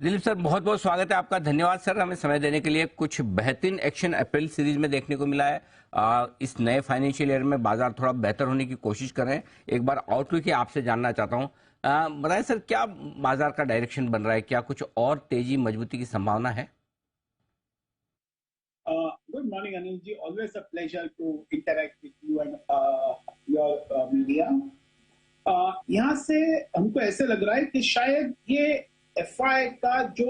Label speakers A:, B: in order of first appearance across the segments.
A: Dilip sir, बहुत बहुत स्वागत है आपका। धन्यवाद सर हमें समय देने के लिए। कुछ बेहतरीन एक्शन अप्रैल सीरीज में देखने को मिला है। इस नए फाइनेंशियल ईयर में बाजार थोड़ा बेहतर होने की कोशिश कर रहे हैं। एक बार आउटलुक ही आपसे जानना चाहता हूँ। बताएं सर, क्या बाजार का डायरेक्शन बन रहा है? क्या कुछ और तेजी मजबूती की संभावना है?
B: Good morning, Anilji. Always a pleasure to interact with you and your media. यहाँ से हमको ऐसे लग रहा है कि शायद ये एफआई का जो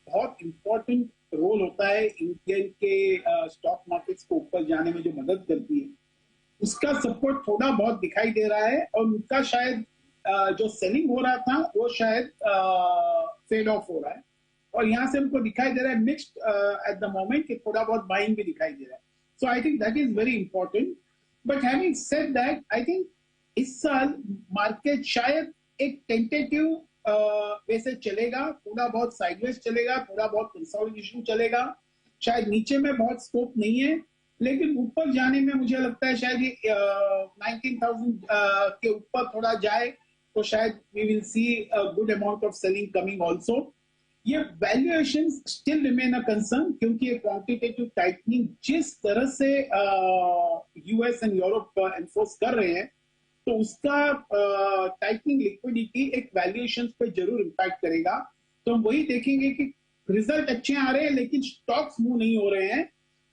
B: बहुत इम्पोर्टेंट रोल होता है इंडियन के स्टॉक मार्केट्स को ऊपर जाने में जो मदद करती है, उसका सपोर्ट थोड़ा बहुत दिखाई दे रहा है और उनका शायद जो सेलिंग हो रहा था वो शायद फेड ऑफ हो रहा है और यहाँ से हमको दिखाई दे रहा है मिक्स्ड एट द मोमेंट कि थोड़ा बहुत बाइंग भी दिखाई दे रहा है। So I think that is very important. But having said that, I think इस साल मार्केट शायद एक टेंटेटिव वैसे चलेगा, थोड़ा बहुत साइडवेज चलेगा, थोड़ा बहुत कंसोलिडेशन चलेगा। शायद नीचे में बहुत स्कोप नहीं है, लेकिन ऊपर जाने में मुझे लगता है शायद ये 19,000 के ऊपर थोड़ा जाए तो शायद we will see a good amount of selling coming also. ये valuation still remain a concern क्योंकि ये क्वांटिटेटिव टाइटनिंग जिस तरह से यूएस एंड यूरोप एनफोर्स कर रहे हैं, तो उसका टाइटनिंग लिक्विडिटी एक वैल्यूएशन पे जरूर इंपैक्ट करेगा। तो हम वही देखेंगे कि रिजल्ट अच्छे आ रहे हैं लेकिन स्टॉक्स मूव नहीं हो रहे हैं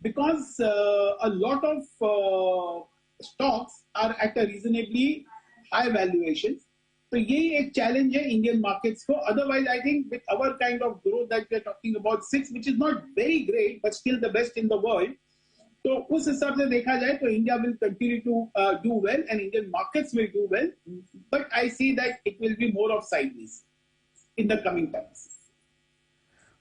B: because a lot of stocks are at a reasonably high valuation. तो यही एक चैलेंज है इंडियन मार्केट्स को। Otherwise I think with our kind of growth that we are talking about 6 which is not very great but still the best in the world, तो उस हिसाब से देखा जाए तो India will continue to do well and Indian markets will do well, but I see that it will be more of sideways in the coming times.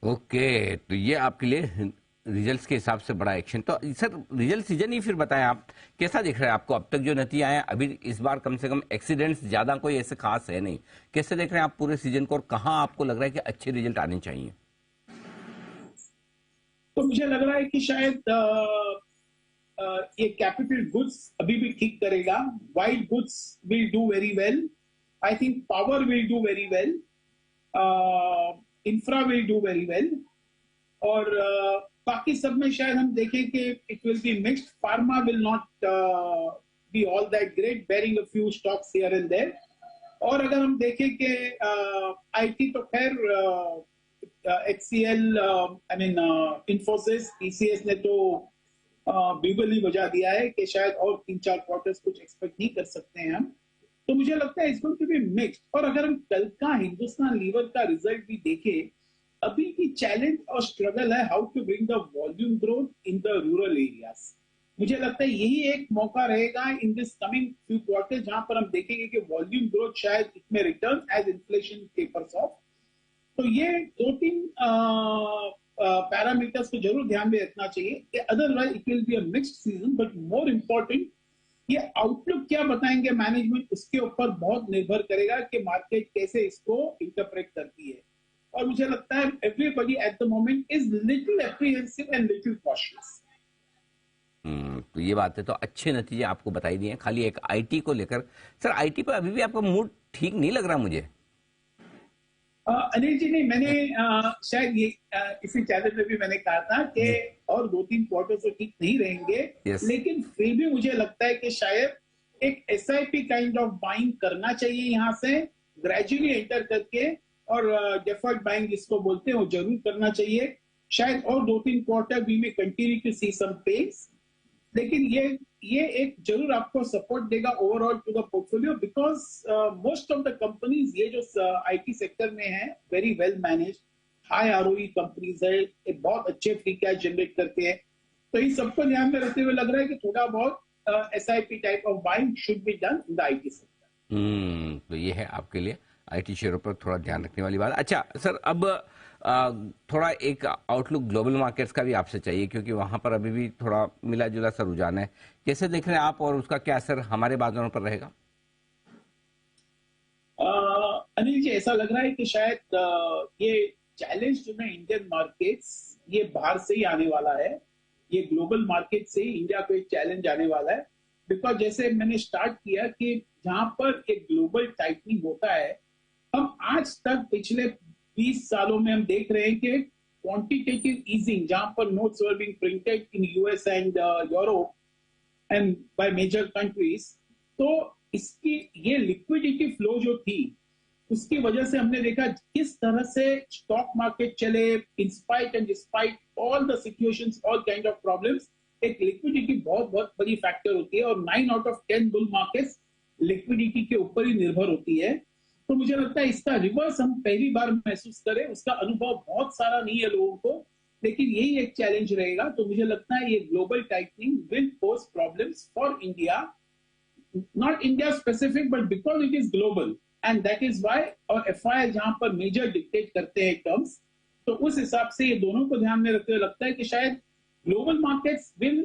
A: Okay, तो ये आपके लिए रिजल्ट्स के हिसाब से बड़ा एक्शन। तो सर, रिजल्ट सीजन ही फिर बताएं, आप कैसा दिख रहा है आपको? अब तक जो नतीजे आए हैं, अभी इस बार कम से कम एक्सीडेंट्स ज्यादा कोई ऐसे खास है नहीं। कैसे देख रहे हैं आप पूरे सीजन को और कहाँ आपको लग रहा है कि अच्छे रिजल्ट आने चाहिए?
B: तो मुझे लग रहा है कि शायद ये कैपिटल गुड्स अभी भी ठीक करेगा। White goods will do very well. I think power will do very well. Infra will do very well. और बाकी सब में शायद हम देखें कि it will be mixed. Pharma will not be all that great, bearing a few stocks here and there. और अगर हम देखें कि आईटी तो खैर HCL, I mean Infosys, TCS ने तो बिगल ही बजा दिया है कि शायद और 3-4 क्वार्टर्स कुछ एक्सपेक्ट नहीं कर सकते हैं हम। तो मुझे लगता है इस गोइंग टू बी मिक्स्ड। और अगर हम कल का हिंदुस्तान लीवर का रिजल्ट भी देखें, अभी की चैलेंज और स्ट्रगल है how to bring the volume growth in the rural areas. मुझे लगता है यही एक मौका रहेगा in this coming few quarter जहां पर हम देखेंगे कि वॉल्यूम ग्रोथ शायद इट में return as inflation tapers off. तो ये 2-3 पैरामीटर्स को जरूर ध्यान में रखना चाहिए। Otherwise it will be a mixed season, but more important ये आउटलुक क्या बताएंगे मैनेजमेंट, उसके ऊपर बहुत निर्भर करेगा कि मार्केट कैसे इसको इंटरप्रेट करती है। और मुझे लगता है everybody at the moment is little apprehensive and little cautious.
A: तो ये बात है। तो अच्छे नतीजे आपको बताई दिए हैं, खाली एक आईटी को लेकर। सर, आईटी पर अभी भी आपका मूड ठीक नहीं लग रहा मुझे।
B: अनिल जी, नहीं, मैंने शायद ये इसी चैनल में भी मैंने कहा था कि
A: जी।
B: और 2-3 क्वार्टर तो ठीक नहीं रहेंगे,
A: यस।
B: लेकिन फिर भी मुझे लगता है कि शायद एक एसआईपी काइंड ऑफ बाइंग करना चाहिए यहाँ से ग्रेजुअली एंटर करके, और डेफर्ड बाइंग जिसको बोलते हैं वो जरूर करना चाहिए। शायद और 2-3 क्वार्टर वी में continue to see some pace, लेकिन ये एक जरूर आपको सपोर्ट देगा overall to the portfolio because most of the companies ये जो आईटी सेक्टर में है very well managed, high ROE companies है, एक बहुत अच्छे फ्री कैश जनरेट करते हैं। तो इन सबको ध्यान में रखते हुए लग रहा है कि थोड़ा बहुत SIP type of buying should be done in the IT sector.
A: तो ये है आपके लिए आईटी शेयरों पर थोड़ा ध्यान रखने वाली बात। अच्छा सर, अब थोड़ा एक आउटलुक ग्लोबल मार्केट्स का भी आपसे चाहिए, क्योंकि वहां पर अभी भी थोड़ा मिला जुला सा रुझान है। कैसे देख रहे हैं आप और उसका क्या असर हमारे बाजारों पर रहेगा?
B: अनिल जी, ऐसा लग रहा है कि शायद ये चैलेंज जो है इंडियन मार्केट्स, ये बाहर से ही आने वाला है। ये ग्लोबल मार्केट से ही इंडिया को एक चैलेंज आने वाला है बिकॉज जैसे मैंने स्टार्ट किया कि जहां पर एक ग्लोबल टाइटनिंग होता है, हम आज तक पिछले 20 सालों में हम देख रहे हैं कि क्वांटिटेटिव ईजिंग, जहां पर notes were being printed in US and Europe and by major countries, तो इसकी ये लिक्विडिटी फ्लो जो थी, उसकी वजह से हमने देखा किस तरह से स्टॉक मार्केट चले, in spite and despite all the situations, all kind of problems. एक लिक्विडिटी बहुत बहुत बड़ी फैक्टर होती है, और 9 out of 10 bull markets liquidity के ऊपर ही निर्भर होती है। तो मुझे लगता है इसका रिवर्स हम पहली बार महसूस करें, उसका अनुभव बहुत सारा नहीं है लोगों को, लेकिन यही एक चैलेंज रहेगा। तो मुझे लगता है ये global tightening will pose problems for India, not India specific, but because it is global, and that is why, और FI जहां पर मेजर डिक्टेट करते हैं टर्म्स, तो उस हिसाब से ये दोनों को ध्यान में रखते हुए लगता है कि शायद global markets will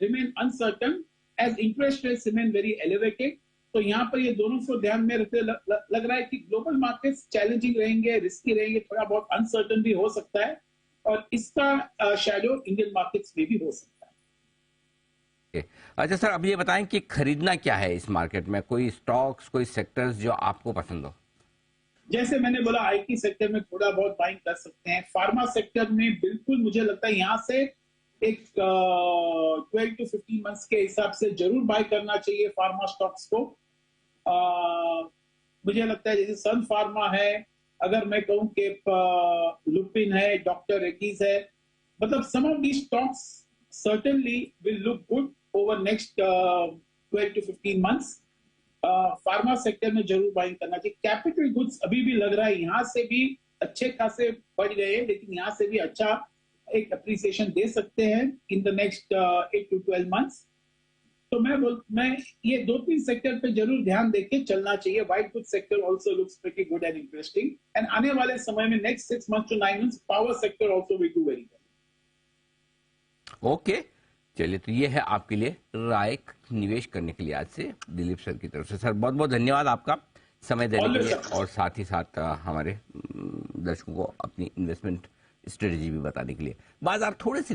B: remain uncertain as interest rates remain very elevated. तो यहाँ पर ये दोनों को ध्यान में रखते हुए लग रहा है कि ग्लोबल मार्केट्स चैलेंजिंग रहेंगे, रिस्की रहेंगे, थोड़ा बहुत अनसर्टन भी हो सकता है, और इसका शैडो इंडियन मार्केट्स में भी हो सकता है।
A: अच्छा सर, अब ये बताएं कि खरीदना क्या है इस मार्केट में, कोई स्टॉक्स, कोई सेक्टर्स जो आपको पसंद हो?
B: जैसे मैंने बोला, आईटी सेक्टर में थोड़ा बहुत बाइंग कर सकते हैं। फार्मा सेक्टर में बिल्कुल मुझे लगता है यहाँ से एक 12 to 15 मंथ्स के हिसाब से जरूर बाय करना चाहिए फार्मा स्टॉक्स को। मुझे लगता है जैसे सन फार्मा है, अगर मैं कहूँ कि लुपिन है, डॉक्टर रेड्डीज है, मतलब some of the stocks certainly will look good over next 12 to 15 months. Pharma sector में जरूर बाइंग करना चाहिए। कैपिटल गुड्स अभी भी लग रहा है यहाँ से भी अच्छे खासे बढ़ गए हैं, लेकिन यहाँ से भी अच्छा एक अप्रिसिएशन दे सकते हैं in the next 8 to 12 months. तो मैं ये 2-3 सेक्टर पे जरूर ध्यान देके चलना चाहिए। White good sector also looks pretty good and interesting, and आने वाले समय में next 6 months to 9 months power sector also will do very well.
A: Okay, चलिए, तो ये है आपके लिए राय निवेश करने के लिए आज से दिलीप सर की तरफ से। सर बहुत बहुत धन्यवाद आपका समय देने के लिए, और साथ ही साथ हमारे दर्शकों को अपनी इन्वेस्टमेंट स्ट्रेटेजी भी बताने के लिए। बाजार थोड़े से